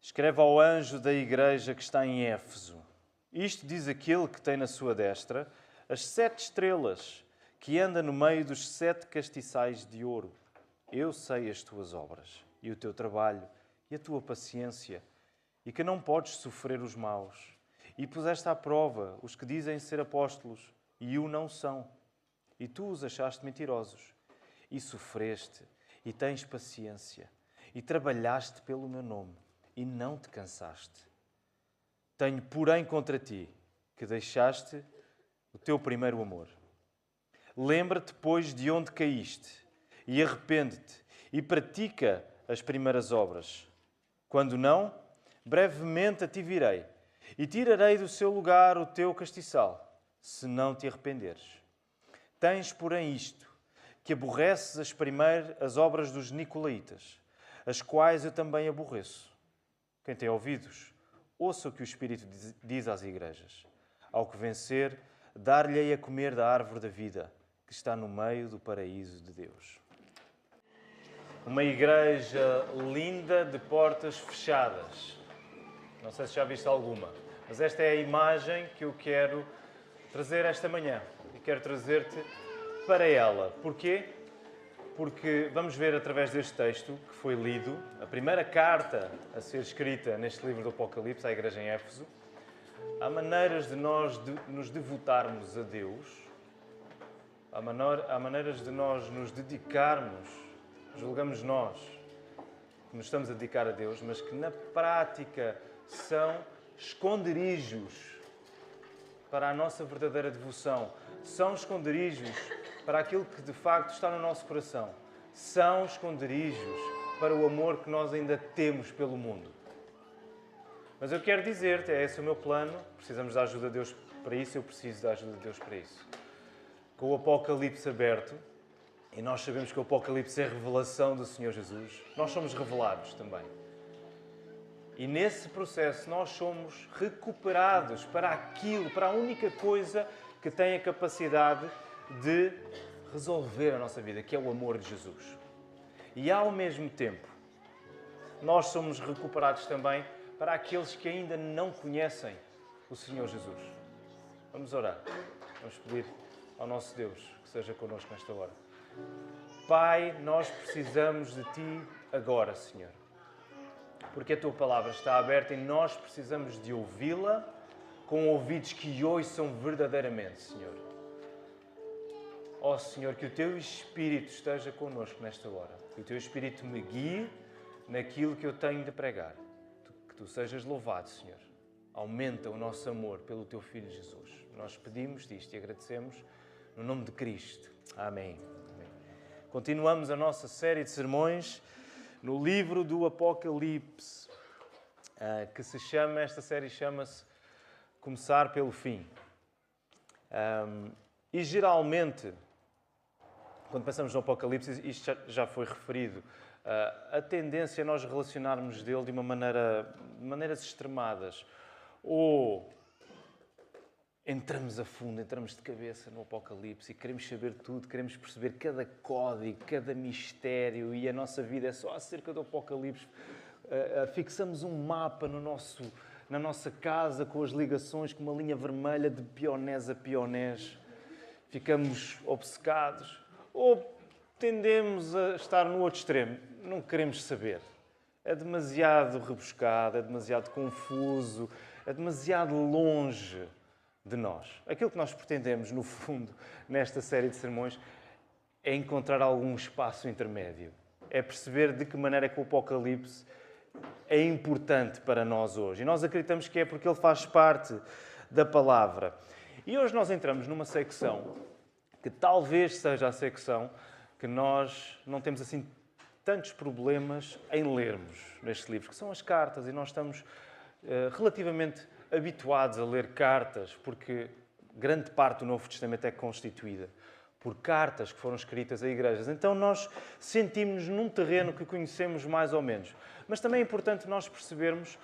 Escreve ao anjo da igreja que está em Éfeso. Isto diz aquele que tem na sua destra as 7 estrelas, que anda no meio dos 7 castiçais de ouro. Eu sei as tuas obras, e o teu trabalho, e a tua paciência, e que não podes sofrer os maus. E puseste à prova os que dizem ser apóstolos, e o não são. E tu os achaste mentirosos. E sofreste, e tens paciência, e trabalhaste pelo meu nome, e não te cansaste. Tenho, porém, contra ti, que deixaste o teu primeiro amor. Lembra-te, pois, de onde caíste, e arrepende-te, e pratica as primeiras obras. Quando não, brevemente a ti virei, e tirarei do seu lugar o teu castiçal, se não te arrependeres. Tens, porém, isto, que aborreces as obras dos nicolaítas, as quais eu também aborreço. Quem tem ouvidos, ouça o que o Espírito diz às igrejas. Ao que vencer, dar-lhe-ei a comer da árvore da vida, que está no meio do paraíso de Deus. Uma igreja linda de portas fechadas. Não sei se já viste alguma, mas esta é a imagem que eu quero trazer esta manhã. E quero trazer-te para ela. Porquê? Porque vamos ver através deste texto que foi lido, a primeira carta a ser escrita neste livro do Apocalipse, à igreja em Éfeso, há maneiras de nós nos devotarmos a Deus, há maneiras de nós nos dedicarmos, julgamos nós que nos estamos a dedicar a Deus, mas que na prática são esconderijos para a nossa verdadeira devoção, são esconderijos para aquilo que de facto está no nosso coração. São esconderijos para o amor que nós ainda temos pelo mundo. Mas eu quero dizer-te, é esse o meu plano, precisamos da ajuda de Deus para isso, eu preciso da ajuda de Deus para isso. Com o Apocalipse aberto, e nós sabemos que o Apocalipse é a revelação do Senhor Jesus, nós somos revelados também. E nesse processo nós somos recuperados para aquilo, para a única coisa que tem a capacidade de resolver a nossa vida, que é o amor de Jesus. E ao mesmo tempo, nós somos recuperados também para aqueles que ainda não conhecem o Senhor Jesus. Vamos orar. Vamos pedir ao nosso Deus que seja connosco nesta hora. Pai, nós precisamos de Ti agora, Senhor. Porque a Tua palavra está aberta e nós precisamos de ouvi-la com ouvidos que ouçam verdadeiramente, Senhor. Ó Senhor, que o Teu Espírito esteja connosco nesta hora. Que o Teu Espírito me guie naquilo que eu tenho de pregar. Que Tu sejas louvado, Senhor. Aumenta o nosso amor pelo Teu Filho Jesus. Nós pedimos isto e agradecemos no nome de Cristo. Amém. Amém. Continuamos a nossa série de sermões no livro do Apocalipse, esta série chama-se Começar pelo Fim. E geralmente, quando pensamos no Apocalipse, isto já foi referido, a tendência é nós relacionarmos dele de maneiras extremadas. Ou entramos a fundo, entramos de cabeça no Apocalipse e queremos saber tudo, queremos perceber cada código, cada mistério, e a nossa vida é só acerca do Apocalipse. Fixamos um mapa na nossa casa com as ligações, com uma linha vermelha de pionés a pionés. Ficamos obcecados. Ou tendemos a estar no outro extremo. Não queremos saber. É demasiado rebuscado, é demasiado confuso, é demasiado longe de nós. Aquilo que nós pretendemos, no fundo, nesta série de sermões, é encontrar algum espaço intermédio. É perceber de que maneira é que o Apocalipse é importante para nós hoje. E nós acreditamos que é porque ele faz parte da palavra. E hoje nós entramos numa secção que talvez seja a secção que nós não temos assim tantos problemas em lermos neste livro, que são as cartas, e nós estamos relativamente habituados a ler cartas, porque grande parte do Novo Testamento é constituída por cartas que foram escritas a igrejas. Então nós sentimos-nos num terreno que conhecemos mais ou menos. Mas também é importante nós percebermos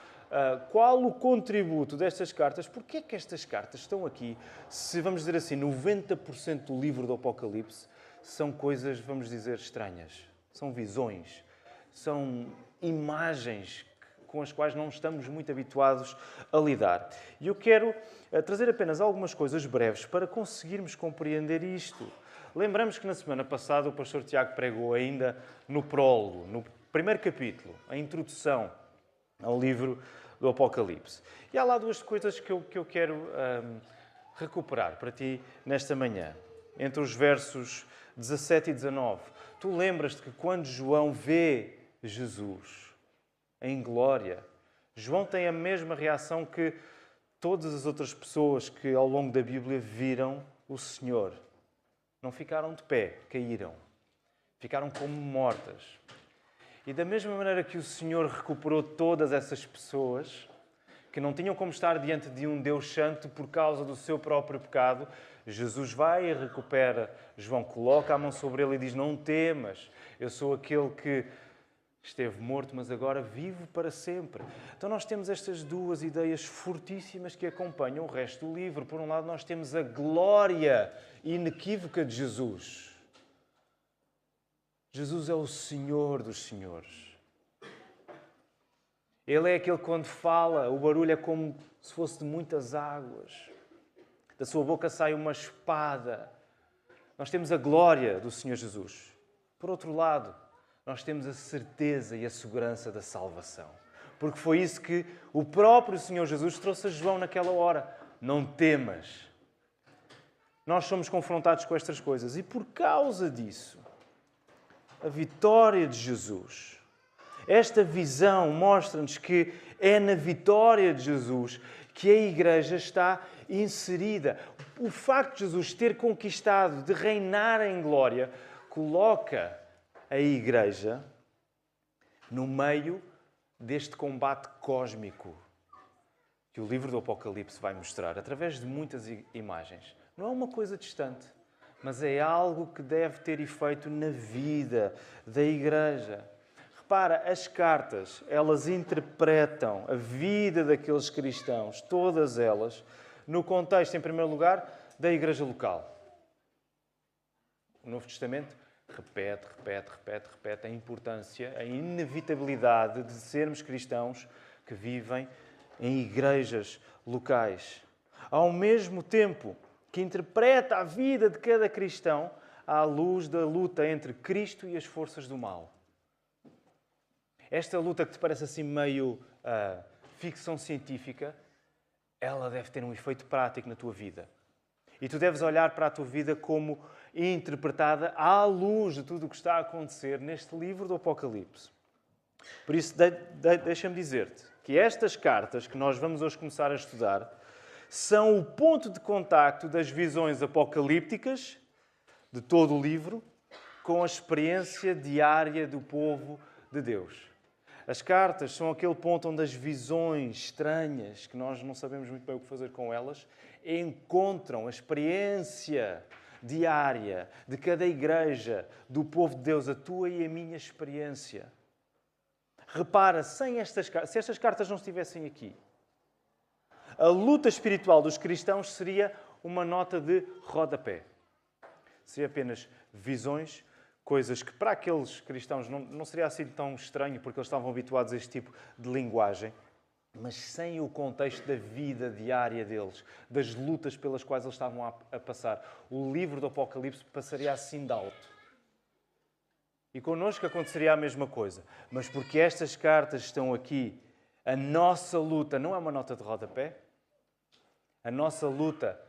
qual o contributo destas cartas, porque é que estas cartas estão aqui, se vamos dizer assim, 90% do livro do Apocalipse são coisas, vamos dizer, estranhas. São visões, são imagens com as quais não estamos muito habituados a lidar. E eu quero trazer apenas algumas coisas breves para conseguirmos compreender isto. Lembramos que na semana passada o pastor Tiago pregou ainda no prólogo, no primeiro capítulo, a introdução ao livro do Apocalipse. E há lá duas coisas que eu quero recuperar para ti nesta manhã. Entre os versos 17 e 19. Tu lembras-te que quando João vê Jesus em glória, João tem a mesma reação que todas as outras pessoas que ao longo da Bíblia viram o Senhor. Não ficaram de pé, caíram. Ficaram como mortas. E da mesma maneira que o Senhor recuperou todas essas pessoas que não tinham como estar diante de um Deus Santo por causa do seu próprio pecado, Jesus vai e recupera João, coloca a mão sobre ele e diz: não temas, eu sou aquele que esteve morto, mas agora vivo para sempre. Então nós temos estas duas ideias fortíssimas que acompanham o resto do livro. Por um lado, nós temos a glória inequívoca de Jesus. Jesus é o Senhor dos Senhores. Ele é aquele que, quando fala, o barulho é como se fosse de muitas águas. Da sua boca sai uma espada. Nós temos a glória do Senhor Jesus. Por outro lado, nós temos a certeza e a segurança da salvação. Porque foi isso que o próprio Senhor Jesus trouxe a João naquela hora. Não temas. Nós somos confrontados com estas coisas. E por causa disso, a vitória de Jesus, esta visão mostra-nos que é na vitória de Jesus que a Igreja está inserida. O facto de Jesus ter conquistado, de reinar em glória, coloca a Igreja no meio deste combate cósmico que o livro do Apocalipse vai mostrar, através de muitas imagens. Não é uma coisa distante, mas é algo que deve ter efeito na vida da Igreja. Repara, as cartas, elas interpretam a vida daqueles cristãos, todas elas, no contexto, em primeiro lugar, da Igreja local. O Novo Testamento repete a importância, a inevitabilidade de sermos cristãos que vivem em igrejas locais. Ao mesmo tempo que interpreta a vida de cada cristão à luz da luta entre Cristo e as forças do mal. Esta luta que te parece assim meio ficção científica, ela deve ter um efeito prático na tua vida. E tu deves olhar para a tua vida como interpretada à luz de tudo o que está a acontecer neste livro do Apocalipse. Por isso, deixa-me dizer-te que estas cartas que nós vamos hoje começar a estudar são o ponto de contacto das visões apocalípticas de todo o livro com a experiência diária do povo de Deus. As cartas são aquele ponto onde as visões estranhas, que nós não sabemos muito bem o que fazer com elas, encontram a experiência diária de cada igreja, do povo de Deus, a tua e a minha experiência. Repara, se estas cartas não estivessem aqui, a luta espiritual dos cristãos seria uma nota de rodapé. Seria apenas visões, coisas que para aqueles cristãos não seria assim tão estranho, porque eles estavam habituados a este tipo de linguagem, mas sem o contexto da vida diária deles, das lutas pelas quais eles estavam a passar. O livro do Apocalipse passaria assim de alto. E connosco aconteceria a mesma coisa. Mas porque estas cartas estão aqui, a nossa luta não é uma nota de rodapé. A nossa luta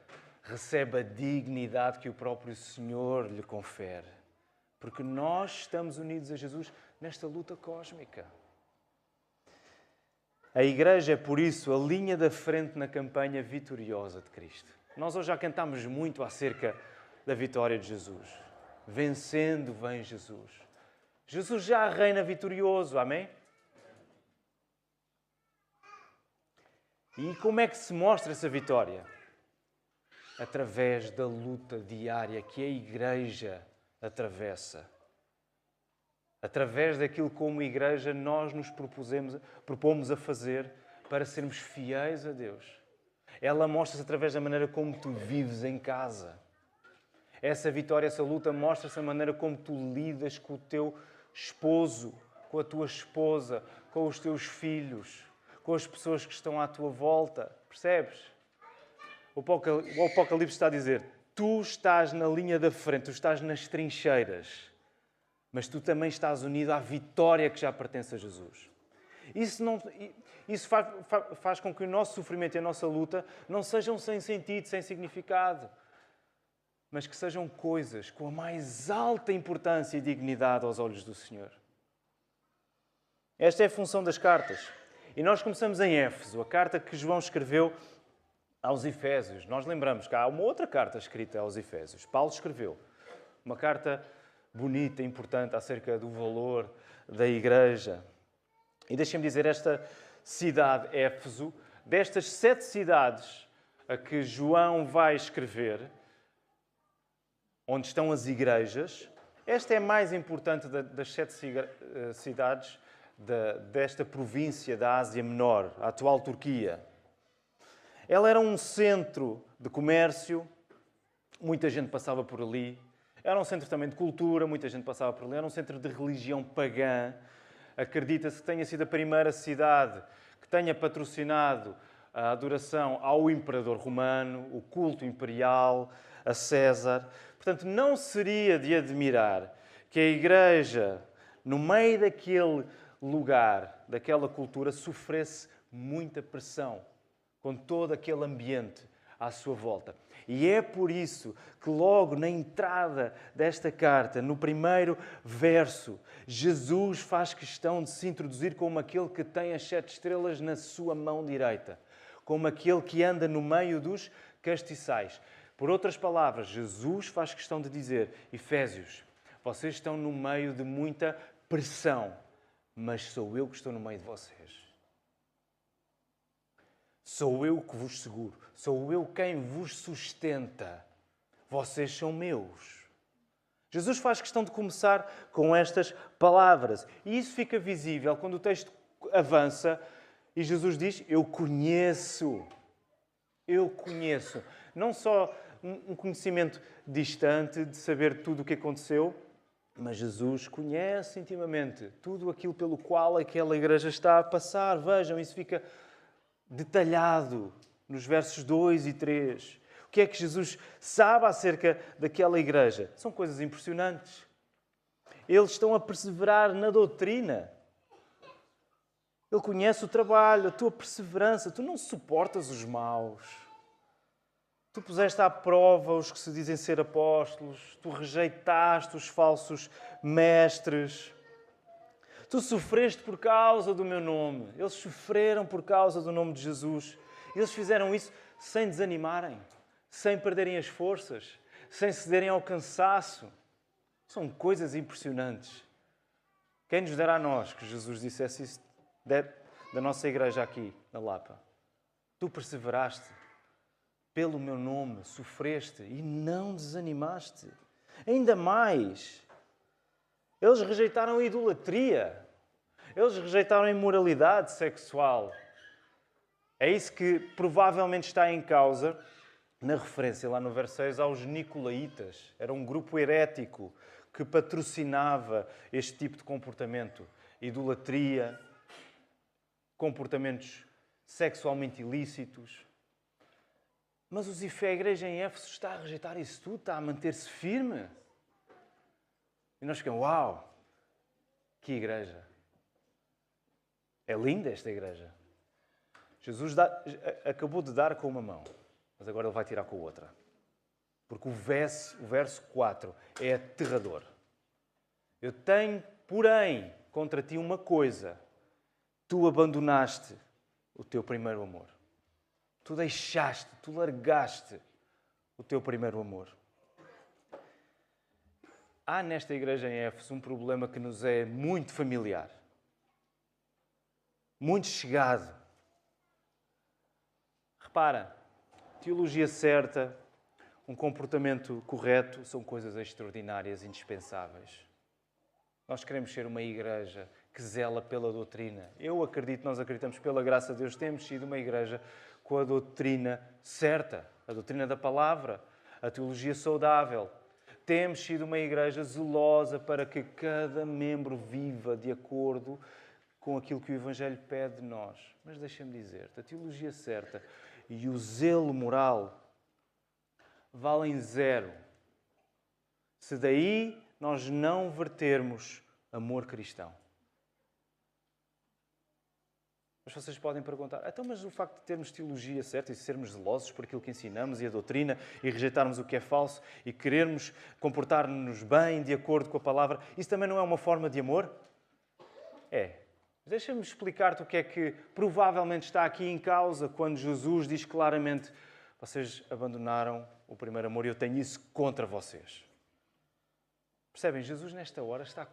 recebe a dignidade que o próprio Senhor lhe confere. Porque nós estamos unidos a Jesus nesta luta cósmica. A Igreja é, por isso, a linha da frente na campanha vitoriosa de Cristo. Nós hoje já cantámos muito acerca da vitória de Jesus. Vencendo vem Jesus. Jesus já reina vitorioso, amém? E como é que se mostra essa vitória? Através da luta diária que a Igreja atravessa. Através daquilo como Igreja nós nos propomos a fazer para sermos fiéis a Deus. Ela mostra-se através da maneira como tu vives em casa. Essa vitória, essa luta mostra-se a maneira como tu lidas com o teu esposo, com a tua esposa, com os teus filhos, com as pessoas que estão à tua volta. Percebes? O Apocalipse está a dizer, tu estás na linha da frente, tu estás nas trincheiras, mas tu também estás unido à vitória que já pertence a Jesus. Isso faz com que o nosso sofrimento e a nossa luta não sejam sem sentido, sem significado, mas que sejam coisas com a mais alta importância e dignidade aos olhos do Senhor. Esta é a função das cartas. E nós começamos em Éfeso, a carta que João escreveu aos Efésios. Nós lembramos que há uma outra carta escrita aos Efésios. Paulo escreveu uma carta bonita, importante, acerca do valor da igreja. E deixem-me dizer, esta cidade, Éfeso, destas 7 cidades a que João vai escrever, onde estão as igrejas, esta é a mais importante das 7 cidades desta província da Ásia Menor, a atual Turquia. Ela era um centro de comércio, muita gente passava por ali. Era um centro também de cultura, muita gente passava por ali. Era um centro de religião pagã. Acredita-se que tenha sido a primeira cidade que tenha patrocinado a adoração ao imperador romano, o culto imperial, a César. Portanto, não seria de admirar que a igreja, no meio daquele lugar, daquela cultura, sofresse muita pressão, com todo aquele ambiente à sua volta. E é por isso que logo na entrada desta carta, no primeiro verso, Jesus faz questão de se introduzir como aquele que tem as 7 estrelas na sua mão direita, como aquele que anda no meio dos castiçais. Por outras palavras, Jesus faz questão de dizer, Efésios, vocês estão no meio de muita pressão, mas sou eu que estou no meio de vocês. Sou eu que vos seguro. Sou eu quem vos sustenta. Vocês são meus. Jesus faz questão de começar com estas palavras. E isso fica visível quando o texto avança e Jesus diz, eu conheço. Eu conheço. Não só um conhecimento distante de saber tudo o que aconteceu, mas Jesus conhece intimamente tudo aquilo pelo qual aquela igreja está a passar. Vejam, isso fica detalhado nos versos 2 e 3. O que é que Jesus sabe acerca daquela igreja? São coisas impressionantes. Eles estão a perseverar na doutrina. Ele conhece o trabalho, a tua perseverança. Tu não suportas os maus. Tu puseste à prova os que se dizem ser apóstolos. Tu rejeitaste os falsos mestres. Tu sofreste por causa do meu nome. Eles sofreram por causa do nome de Jesus. Eles fizeram isso sem desanimarem, sem perderem as forças, sem cederem ao cansaço. São coisas impressionantes. Quem nos dera a nós que Jesus dissesse isso da nossa igreja aqui, na Lapa? Tu perseveraste pelo meu nome, sofreste e não desanimaste. Ainda mais, eles rejeitaram a idolatria. Eles rejeitaram a imoralidade sexual. É isso que provavelmente está em causa na referência lá no verso 6 aos Nicolaítas. Era um grupo herético que patrocinava este tipo de comportamento. Idolatria, comportamentos sexualmente ilícitos. Mas a igreja em Éfeso está a rejeitar isso tudo, está a manter-se firme. E nós ficamos, uau, que igreja. É linda esta igreja. Jesus acabou de dar com uma mão, mas agora ele vai tirar com a outra. Porque o verso 4 é aterrador. Eu tenho, porém, contra ti uma coisa. Tu abandonaste o teu primeiro amor. Tu deixaste, tu largaste o teu primeiro amor. Há nesta igreja em Éfeso um problema que nos é muito familiar. Muito chegado. Repara, teologia certa, um comportamento correto, são coisas extraordinárias, indispensáveis. Nós queremos ser uma igreja que zela pela doutrina. Nós acreditamos pela graça de Deus, temos sido uma igreja com a doutrina certa, a doutrina da palavra, a teologia saudável. temos sido uma igreja zelosa para que cada membro viva de acordo com aquilo que o Evangelho pede de nós. Mas deixa-me dizer-te, a teologia certa e o zelo moral valem zero se daí nós não vertermos amor cristão. Mas vocês podem perguntar, então, mas o facto de termos teologia certa e sermos zelosos por aquilo que ensinamos e a doutrina e rejeitarmos o que é falso e querermos comportar-nos bem de acordo com a palavra, isso também não é uma forma de amor? É. Deixa-me explicar-te o que é que provavelmente está aqui em causa quando Jesus diz claramente: vocês abandonaram o primeiro amor e eu tenho isso contra vocês. Percebem? Jesus nesta hora está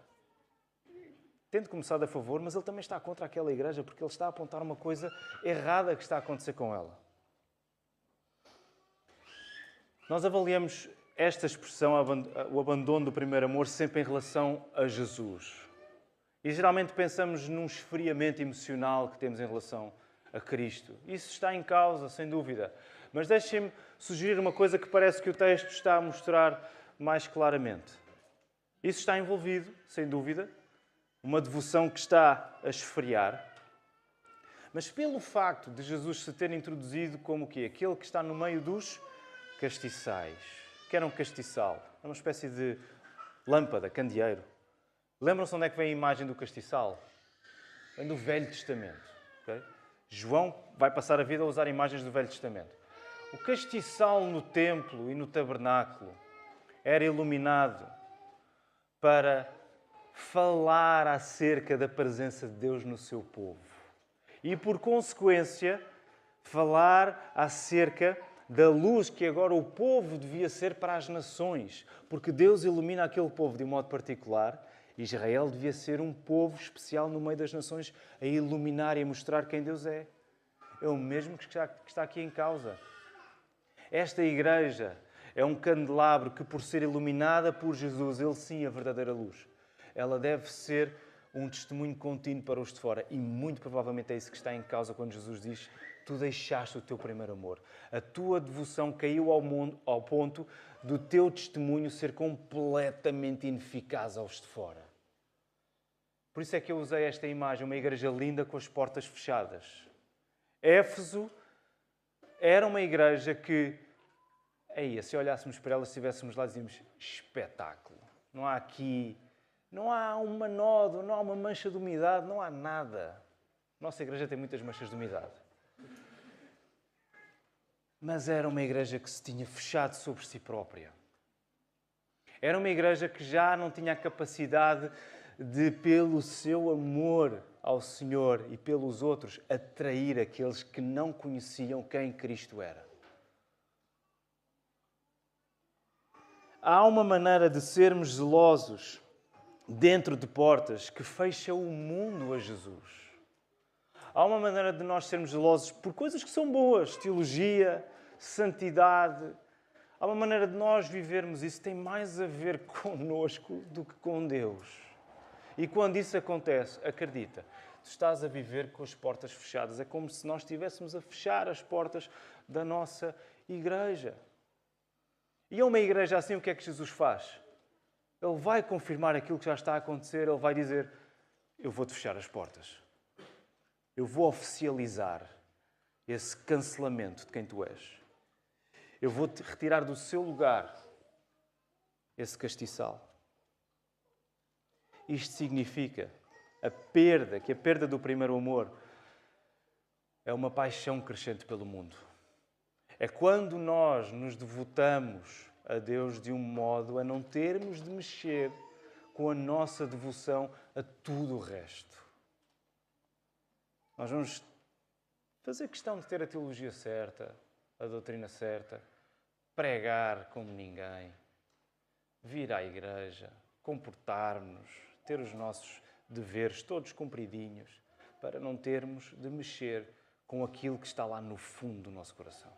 tendo começado a favor, mas ele também está contra aquela igreja porque ele está a apontar uma coisa errada que está a acontecer com ela. Nós avaliamos esta expressão, o abandono do primeiro amor, sempre em relação a Jesus. E geralmente pensamos num esfriamento emocional que temos em relação a Cristo. Isso está em causa, sem dúvida. Mas deixem-me sugerir uma coisa que parece que o texto está a mostrar mais claramente. Isso está envolvido, sem dúvida, uma devoção que está a esfriar. Mas pelo facto de Jesus se ter introduzido como o quê? Aquele que está no meio dos castiçais. O que era um castiçal? É uma espécie de lâmpada, candeeiro. Lembram-se onde é que vem a imagem do castiçal? Vem do Velho Testamento. Okay? João vai passar a vida a usar imagens do Velho Testamento. O castiçal no templo e no tabernáculo era iluminado para falar acerca da presença de Deus no seu povo. E, por consequência, falar acerca da luz que agora o povo devia ser para as nações. Porque Deus ilumina aquele povo de um modo particular. Israel devia ser um povo especial no meio das nações a iluminar e a mostrar quem Deus é. É o mesmo que está aqui em causa. Esta igreja é um candelabro que, por ser iluminada por Jesus, ele sim é a verdadeira luz. Ela deve ser um testemunho contínuo para os de fora. E muito provavelmente é isso que está em causa quando Jesus diz: tu deixaste o teu primeiro amor. A tua devoção caiu ao ponto do teu testemunho ser completamente ineficaz aos de fora. Por isso é que eu usei esta imagem, uma igreja linda com as portas fechadas. Éfeso era uma igreja que, se olhássemos para ela, se estivéssemos lá, dizíamos: espetáculo. Não há aqui, não há uma nódoa, não há uma mancha de umidade, não há nada. Nossa igreja tem muitas manchas de umidade. Mas era uma igreja que se tinha fechado sobre si própria. Era uma igreja que já não tinha a capacidade de, pelo seu amor ao Senhor e pelos outros, atrair aqueles que não conheciam quem Cristo era. Há uma maneira de sermos zelosos dentro de portas que fecha o mundo a Jesus. Há uma maneira de nós sermos zelosos por coisas que são boas, teologia, santidade. Há uma maneira de nós vivermos isso, tem mais a ver connosco do que com Deus. E quando isso acontece, acredita, tu estás a viver com as portas fechadas. É como se nós estivéssemos a fechar as portas da nossa igreja. E a uma igreja assim, o que é que Jesus faz? Ele vai confirmar aquilo que já está a acontecer, ele vai dizer: eu vou-te fechar as portas. Eu vou oficializar esse cancelamento de quem tu és. Eu vou-te retirar do seu lugar esse castiçal. Isto significa que a perda do primeiro amor é uma paixão crescente pelo mundo. É quando nós nos devotamos a Deus de um modo a não termos de mexer com a nossa devoção a tudo o resto. Nós vamos fazer questão de ter a teologia certa, a doutrina certa, pregar como ninguém, vir à igreja, comportar-nos, ter os nossos deveres todos cumpridinhos, para não termos de mexer com aquilo que está lá no fundo do nosso coração.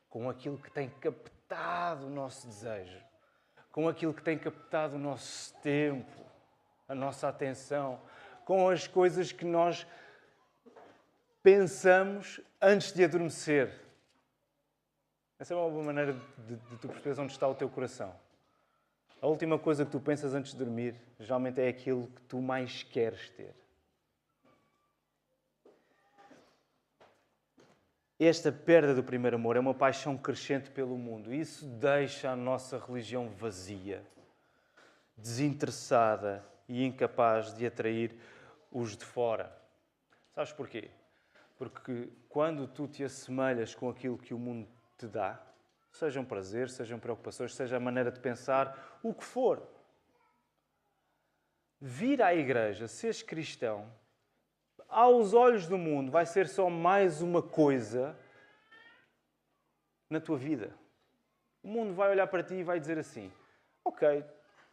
Com aquilo que tem captado o nosso desejo, com aquilo que tem captado o nosso tempo, a nossa atenção, com as coisas que nós pensamos antes de adormecer. Essa é uma boa maneira de tu perceberes onde está o teu coração. A última coisa que tu pensas antes de dormir, geralmente é aquilo que tu mais queres ter. Esta perda do primeiro amor é uma paixão crescente pelo mundo. Isso deixa a nossa religião vazia, desinteressada e incapaz de atrair os de fora. Sabes porquê? Porque quando tu te assemelhas com aquilo que o mundo te dá, sejam prazeres, sejam preocupações, seja a maneira de pensar, o que for, vir à igreja, seres cristão, aos olhos do mundo, vai ser só mais uma coisa na tua vida. O mundo vai olhar para ti e vai dizer assim: ok,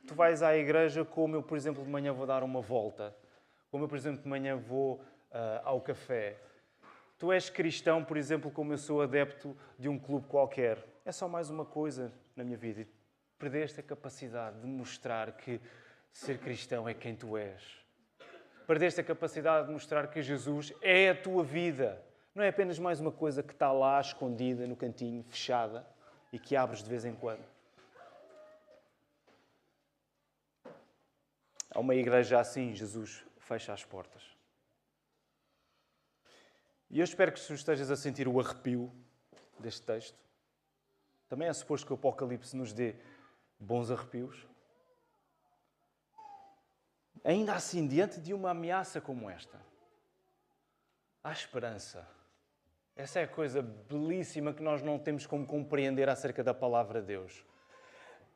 tu vais à igreja como eu, por exemplo, de manhã vou dar uma volta, como eu, por exemplo, de manhã vou ao café. Tu és cristão, por exemplo, como eu sou adepto de um clube qualquer. É só mais uma coisa na minha vida. E perdeste a capacidade de mostrar que ser cristão é quem tu és. Perdeste a capacidade de mostrar que Jesus é a tua vida. Não é apenas mais uma coisa que está lá, escondida, no cantinho, fechada, e que abres de vez em quando. Há uma igreja assim, Jesus fecha as portas. E eu espero que tu estejas a sentir o arrepio deste texto. Também é suposto que o Apocalipse nos dê bons arrepios. Ainda assim, diante de uma ameaça como esta, há esperança. Essa é a coisa belíssima que nós não temos como compreender acerca da palavra de Deus.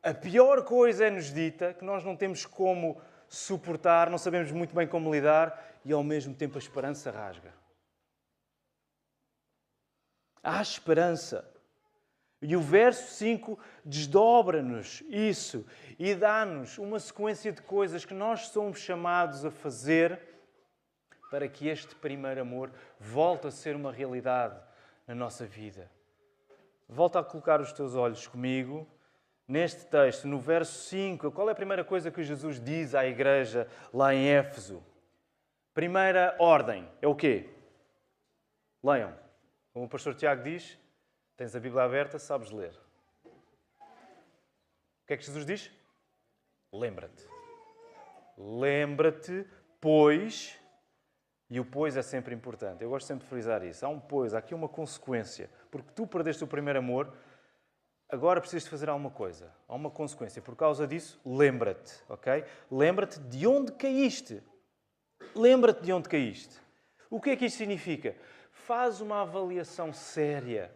A pior coisa é-nos dita, que nós não temos como suportar, não sabemos muito bem como lidar, e ao mesmo tempo a esperança rasga. Há esperança. E o verso 5 desdobra-nos isso e dá-nos uma sequência de coisas que nós somos chamados a fazer para que este primeiro amor volte a ser uma realidade na nossa vida. Volta a colocar os teus olhos comigo neste texto, no verso 5. Qual é a primeira coisa que Jesus diz à igreja lá em Éfeso? Primeira ordem é o quê? Leiam. Como o pastor Tiago diz, tens a Bíblia aberta, sabes ler. O que é que Jesus diz? Lembra-te. Lembra-te, pois... E o pois é sempre importante. Eu gosto sempre de frisar isso. Há um pois, há aqui uma consequência. Porque tu perdeste o primeiro amor, agora precisas de fazer alguma coisa. Há uma consequência. Por causa disso, lembra-te, ok? Lembra-te de onde caíste. Lembra-te de onde caíste. O que é que isto significa? Faz uma avaliação séria.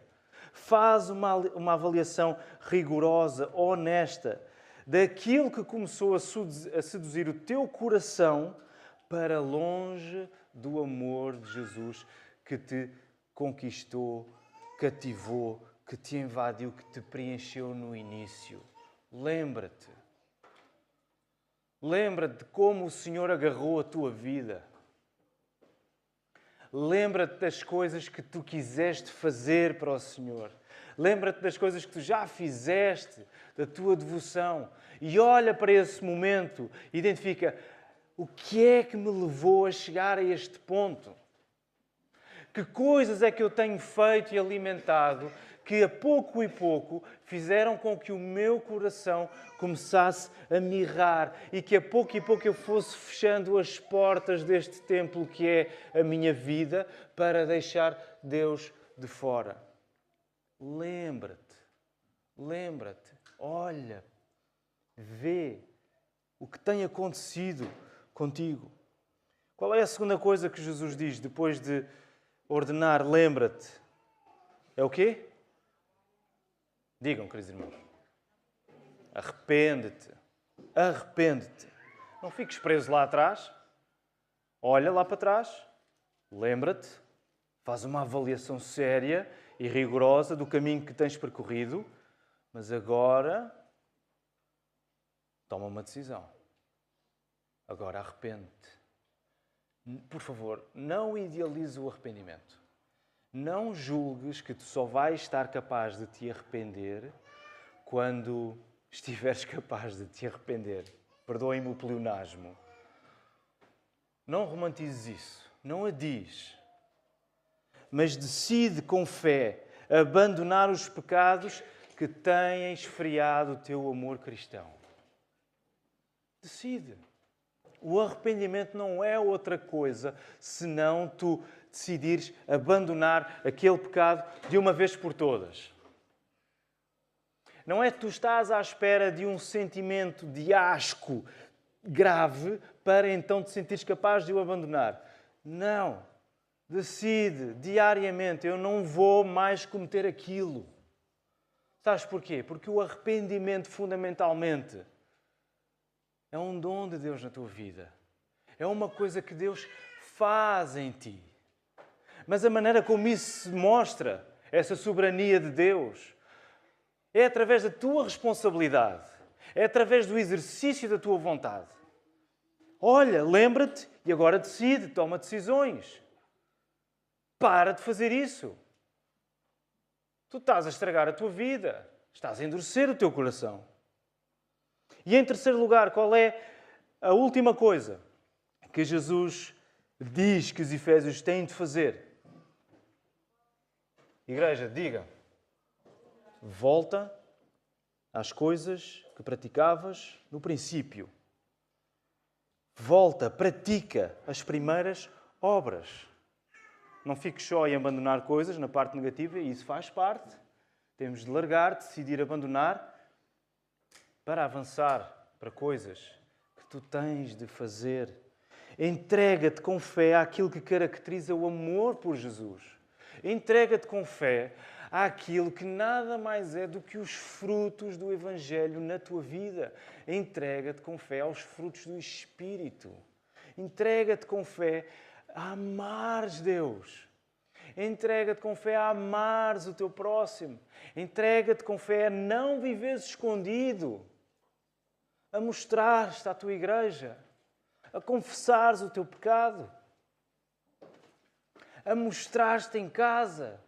Faz uma avaliação rigorosa, honesta, daquilo que começou a seduzir o teu coração para longe do amor de Jesus que te conquistou, cativou, que te invadiu, que te preencheu no início. Lembra-te. Lembra-te de como o Senhor agarrou a tua vida. Lembra-te das coisas que tu quiseste fazer para o Senhor. Lembra-te das coisas que tu já fizeste, da tua devoção. E olha para esse momento, identifica: o que é que me levou a chegar a este ponto? Que coisas é que eu tenho feito e alimentado que a pouco e pouco fizeram com que o meu coração começasse a mirrar e que a pouco e pouco eu fosse fechando as portas deste templo que é a minha vida para deixar Deus de fora? Lembra-te, lembra-te, olha, vê o que tem acontecido contigo. Qual é a segunda coisa que Jesus diz depois de ordenar lembra-te? É o quê? Digam, queridos irmãos. Arrepende-te. Arrepende-te. Não fiques preso lá atrás. Olha lá para trás. Lembra-te. Faz uma avaliação séria e rigorosa do caminho que tens percorrido. Mas agora toma uma decisão. Agora arrepende-te. Por favor, não idealize o arrependimento. Não julgues que tu só vais estar capaz de te arrepender quando estiveres capaz de te arrepender. Perdoem-me o pleonasmo. Não romantizes isso. Não adies. Mas decide com fé abandonar os pecados que têm esfriado o teu amor cristão. Decide. O arrependimento não é outra coisa senão tu decidires abandonar aquele pecado de uma vez por todas. Não é que tu estás à espera de um sentimento de asco grave para então te sentires capaz de o abandonar. Não. Decide diariamente, eu não vou mais cometer aquilo. Sabes porquê? Porque o arrependimento, fundamentalmente, é um dom de Deus na tua vida. É uma coisa que Deus faz em ti. Mas a maneira como isso se mostra, essa soberania de Deus, é através da tua responsabilidade. É através do exercício da tua vontade. Olha, lembra-te e agora decide, toma decisões. Para de fazer isso. Tu estás a estragar a tua vida. Estás a endurecer o teu coração. E em terceiro lugar, qual é a última coisa que Jesus diz que os efésios têm de fazer? Igreja, diga. Volta às coisas que praticavas no princípio. Volta, pratica as primeiras obras. Não fiques só em abandonar coisas na parte negativa, e isso faz parte. Temos de largar, decidir abandonar para avançar para coisas que tu tens de fazer. Entrega-te com fé àquilo que caracteriza o amor por Jesus. Entrega-te com fé àquilo que nada mais é do que os frutos do Evangelho na tua vida. Entrega-te com fé aos frutos do Espírito. Entrega-te com fé a amares Deus. Entrega-te com fé a amares o teu próximo. Entrega-te com fé a não viveres escondido. A mostrar-te à tua igreja. A confessares o teu pecado. A mostrar-te em casa.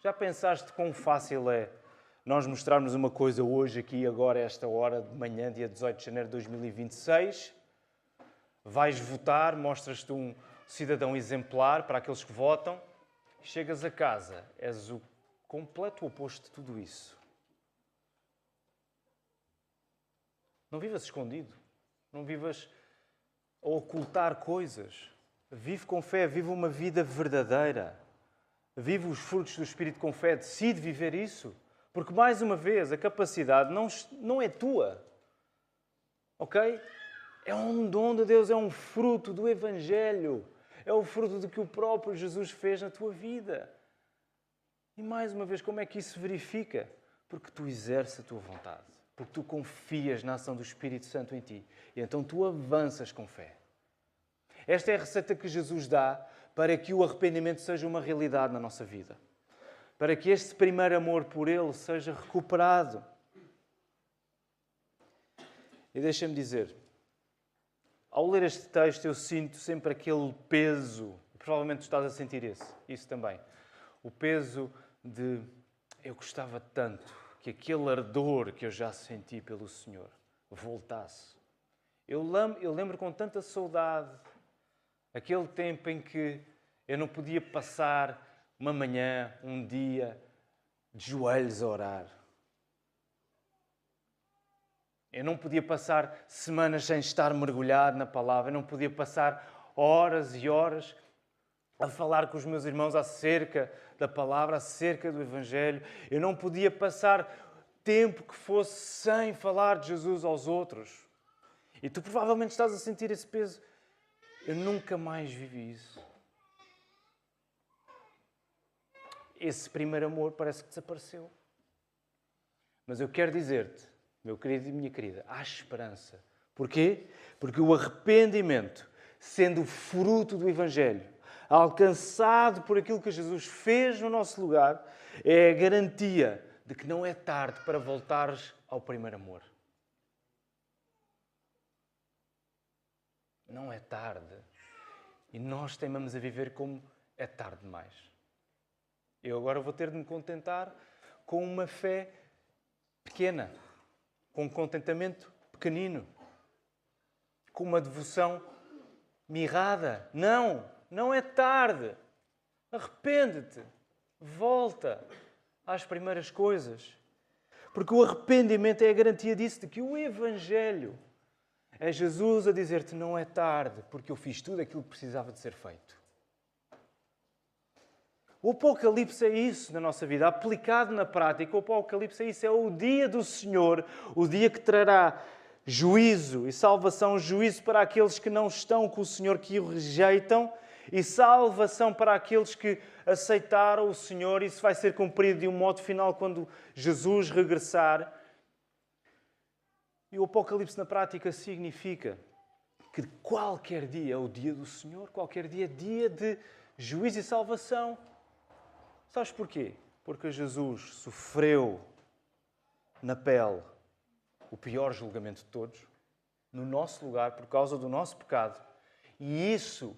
Já pensaste quão fácil é nós mostrarmos uma coisa hoje, aqui, agora, a esta hora de manhã, dia 18 de janeiro de 2026? Vais votar, mostras-te um cidadão exemplar para aqueles que votam. Chegas a casa, és o completo oposto de tudo isso. Não vivas escondido. Não vivas a ocultar coisas. Vive com fé, vive uma vida verdadeira. Vive os frutos do Espírito com fé. Decide viver isso. Porque, mais uma vez, a capacidade não é tua. Ok? É um dom de Deus, é um fruto do Evangelho. É o fruto do que o próprio Jesus fez na tua vida. E, mais uma vez, como é que isso se verifica? Porque tu exerces a tua vontade. Porque tu confias na ação do Espírito Santo em ti. E então tu avanças com fé. Esta é a receita que Jesus dá para que o arrependimento seja uma realidade na nossa vida. Para que este primeiro amor por Ele seja recuperado. E deixa-me dizer, ao ler este texto eu sinto sempre aquele peso, provavelmente tu estás a sentir isso também. O peso de eu gostava tanto que aquele ardor que eu já senti pelo Senhor voltasse. Eu lembro com tanta saudade aquele tempo em que eu não podia passar uma manhã, um dia, de joelhos a orar. Eu não podia passar semanas sem estar mergulhado na palavra. Eu não podia passar horas e horas a falar com os meus irmãos acerca da palavra, acerca do Evangelho. Eu não podia passar tempo que fosse sem falar de Jesus aos outros. E tu provavelmente estás a sentir esse peso. Eu nunca mais vivi isso. Esse primeiro amor parece que desapareceu. Mas eu quero dizer-te, meu querido e minha querida, há esperança. Porquê? Porque o arrependimento, sendo fruto do Evangelho, alcançado por aquilo que Jesus fez no nosso lugar, é a garantia de que não é tarde para voltares ao primeiro amor. Não é tarde. E nós teimamos a viver como é tarde demais. Eu agora vou ter de me contentar com uma fé pequena, com um contentamento pequenino, com uma devoção mirrada. Não é tarde. Arrepende-te. Volta às primeiras coisas. Porque o arrependimento é a garantia disso, de que o Evangelho é Jesus a dizer-te não é tarde, porque eu fiz tudo aquilo que precisava de ser feito. O Apocalipse é isso na nossa vida, aplicado na prática. O Apocalipse é isso, é o dia do Senhor, o dia que trará juízo e salvação, juízo para aqueles que não estão com o Senhor, que o rejeitam, e salvação para aqueles que aceitaram o Senhor. Isso vai ser cumprido de um modo final quando Jesus regressar. E o Apocalipse na prática significa que qualquer dia é o dia do Senhor, qualquer dia é dia de juízo e salvação. Sabes porquê? Porque Jesus sofreu na pele o pior julgamento de todos, no nosso lugar, por causa do nosso pecado. E isso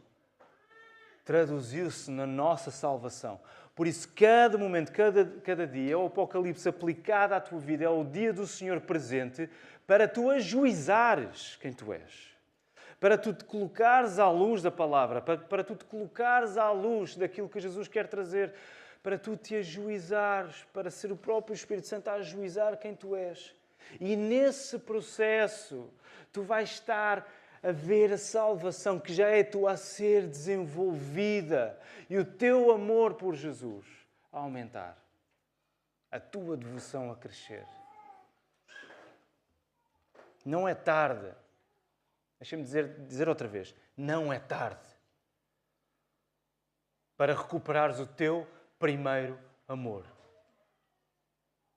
traduziu-se na nossa salvação. Por isso, cada momento, cada dia, é o Apocalipse aplicado à tua vida, é o dia do Senhor presente para tu ajuizares quem tu és. Para tu te colocares à luz da palavra, para tu te colocares à luz daquilo que Jesus quer trazer, para tu te ajuizares, para ser o próprio Espírito Santo a ajuizar quem tu és. E nesse processo, tu vais estar a ver a salvação que já é tua a ser desenvolvida e o teu amor por Jesus a aumentar, a tua devoção a crescer. Não é tarde. Deixa-me dizer outra vez. Não é tarde para recuperares o teu primeiro amor.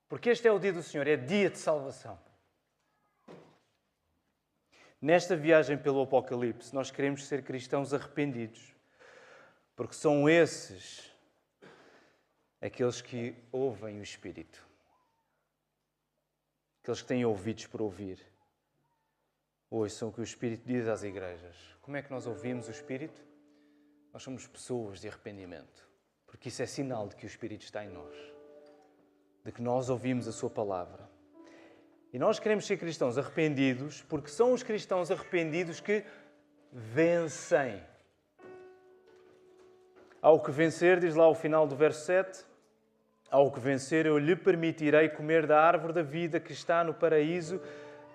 Porque este é o dia do Senhor, é dia de salvação. Nesta viagem pelo Apocalipse, nós queremos ser cristãos arrependidos, porque são esses aqueles que ouvem o Espírito. Aqueles que têm ouvidos para ouvir. Ouçam o que o Espírito diz às igrejas. Como é que nós ouvimos o Espírito? Nós somos pessoas de arrependimento, porque isso é sinal de que o Espírito está em nós, de que nós ouvimos a sua palavra. E nós queremos ser cristãos arrependidos, porque são os cristãos arrependidos que vencem. Ao que vencer, diz lá o final do verso 7, ao que vencer eu lhe permitirei comer da árvore da vida que está no paraíso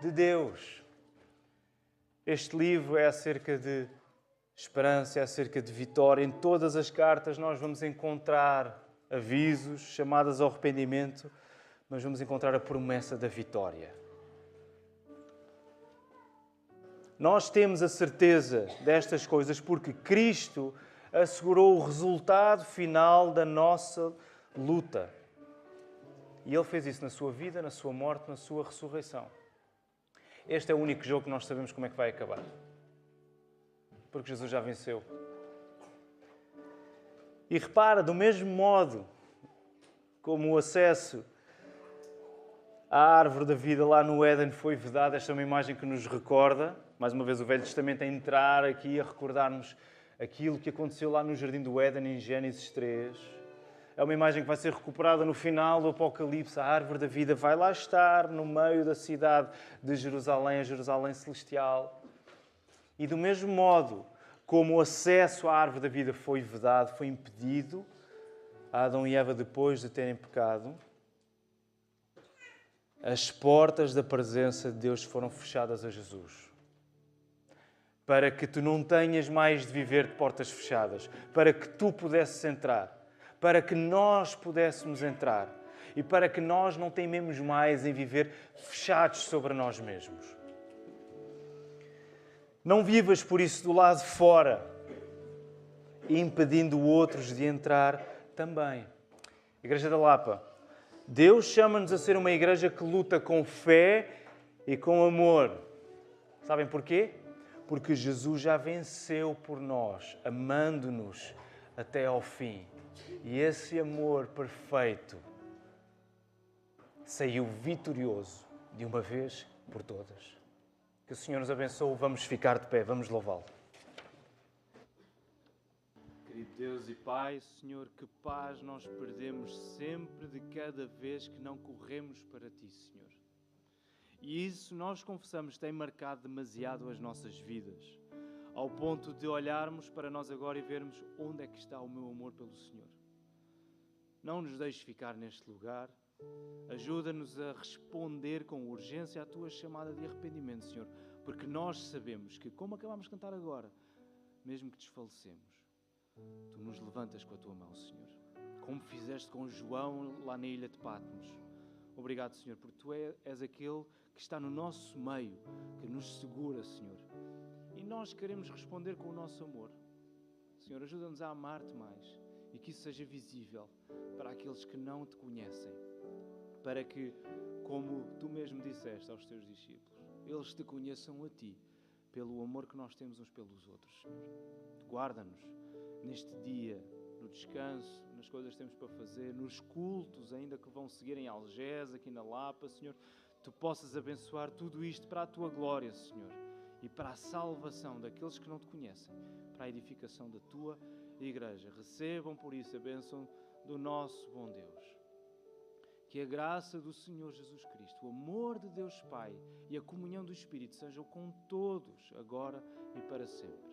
de Deus. Este livro é acerca de esperança, é acerca de vitória. Em todas as cartas nós vamos encontrar avisos, chamadas ao arrependimento, mas vamos encontrar a promessa da vitória. Nós temos a certeza destas coisas porque Cristo assegurou o resultado final da nossa luta. E Ele fez isso na sua vida, na sua morte, na sua ressurreição. Este é o único jogo que nós sabemos como é que vai acabar. Porque Jesus já venceu. E repara, do mesmo modo como o acesso à árvore da vida lá no Éden foi vedado, esta é uma imagem que nos recorda, mais uma vez o Velho Testamento a entrar aqui a recordar-nos aquilo que aconteceu lá no Jardim do Éden em Gênesis 3. É uma imagem que vai ser recuperada no final do Apocalipse. A árvore da vida vai lá estar no meio da cidade de Jerusalém, a Jerusalém celestial. E do mesmo modo como o acesso à árvore da vida foi vedado, foi impedido a Adão e Eva depois de terem pecado, as portas da presença de Deus foram fechadas a Jesus. Para que tu não tenhas mais de viver de portas fechadas, para que tu pudesses entrar, para que nós pudéssemos entrar e para que nós não tememos mais em viver fechados sobre nós mesmos. Não vivas por isso do lado de fora, impedindo outros de entrar também. Igreja da Lapa, Deus chama-nos a ser uma igreja que luta com fé e com amor. Sabem porquê? Porque Jesus já venceu por nós, amando-nos até ao fim. E esse amor perfeito saiu vitorioso de uma vez por todas. Que o Senhor nos abençoe. Vamos ficar de pé, vamos louvá-lo. Querido Deus e Pai, Senhor, que paz nós perdemos sempre de cada vez que não corremos para Ti, Senhor. E isso, nós confessamos, tem marcado demasiado as nossas vidas, ao ponto de olharmos para nós agora e vermos onde é que está o meu amor pelo Senhor. Não nos deixes ficar neste lugar. Ajuda-nos a responder com urgência à Tua chamada de arrependimento, Senhor, porque nós sabemos que, como acabamos de cantar agora, mesmo que desfalecemos, Tu nos levantas com a Tua mão, Senhor, como fizeste com João lá na ilha de Patmos. Obrigado, Senhor, porque Tu és aquele que está no nosso meio, que nos segura, Senhor. E nós queremos responder com o nosso amor. Senhor, ajuda-nos a amar-Te mais e que isso seja visível para aqueles que não Te conhecem, para que, como Tu mesmo disseste aos Teus discípulos, eles Te conheçam a Ti, pelo amor que nós temos uns pelos outros, Senhor. Guarda-nos neste dia, no descanso, nas coisas que temos para fazer, nos cultos ainda que vão seguir em Algés, aqui na Lapa, Senhor. Tu possas abençoar tudo isto para a Tua glória, Senhor, e para a salvação daqueles que não Te conhecem, para a edificação da Tua Igreja. Recebam por isso a bênção do nosso bom Deus. Que a graça do Senhor Jesus Cristo, o amor de Deus Pai e a comunhão do Espírito sejam com todos, agora e para sempre.